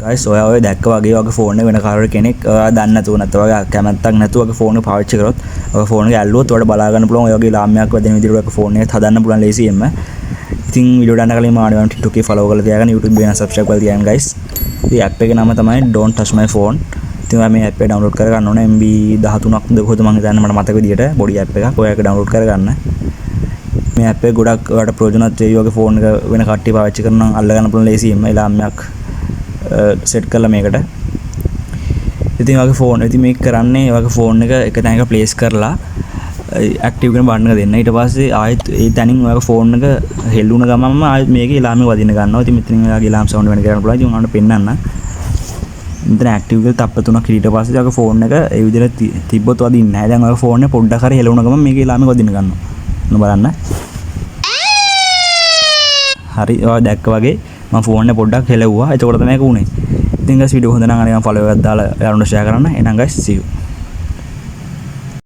Guys ඔය දැක්ක වගේ ෆෝන් එක වෙන කාරට කෙනෙක් දන්නේ නැතුව නැත්නම් ඔය කැමැත්තක් නැතුව ඔය ෆෝන් එක පාවිච්චි කරොත් ඔය ෆෝන් එක ඇල්ලුවොත් ඔයාලට බලා ගන්න පුළුවන් ඔය වගේ ලාම්‍යයක් වදින විදිහට ඔය ෆෝන් එක හදන්න පුළුවන් ලේසියෙන්ම. ඉතින් වීඩියෝ ඩන්න කලින් මාඩියම් TikTok එකේ follow කරලා තියාගන්න YouTube එකේ subscribe කරලා තියාගන්න guys. ඉතින් app එකේ නම තමයි Don't Touch My Phone. ඉතින් ඔයා මේ app එක download කරගන්න ඕනේ MB 13ක් කොහොමද මම හිතන්නේ මට මතක විදිහට බොඩි app එකක්. ඔය එක download කරගන්න. මේ app එක ගොඩක් ඔයාලට ප්‍රයෝජනවත් වෙයි වගේ ෆෝන් එක වෙන කට්ටිය පාවිච්චි කරන නම් අල්ල ගන්න පුළුවන් ලේසියෙන්ම ලාම්‍යයක් සෙට් කරලා මේකට. ඉතින් වගේ ෆෝන් ඉතින් මේක කරන්නේ වගේ ෆෝන් එක තැනක ප්ලේස් කරලා ඇක්ටිව් කරන බටන් එක දෙන්න. ඊට පස්සේ ආයෙත් ඒ තැනින් ඔයාගේ ෆෝන් එක හෙල්ලුණ ගමන්ම ආයෙත් මේකේ ඉලාම වදින්න ගන්නවා. ඉතින් මෙතනින් ඔයාගේ ඉලාම් සවුන්ඩ් වෙන කරන්න පුළුවන්. ඉතින් ඔයාලට පෙන්නන්න. මෙතන ඇක්ටිව් කියලා තප්ප 3ක් ඊට පස්සේ ඔයාගේ ෆෝන් එක ඒ විදිහට තිබ්බොත් වදින්නේ නැහැ. දැන් ඔයාගේ ෆෝන් එක පොඩ්ඩක් හරි හෙලුණ ගමන් මේකේ ඉලාම වදින්න ගන්නවා. ඔන්න බලන්න. හරි ඔයා දැක්ක වගේ මම ෆෝන් එක පොඩ්ඩක් හෙලවුවා. එතකොට තමයි ඒක උනේ. ඉතින් guys වීඩියෝ හොඳ නම් අනිවාර්යෙන් follow එකක් දාලා යාළුවන්ට share කරන්න. එහෙනම් guys see you.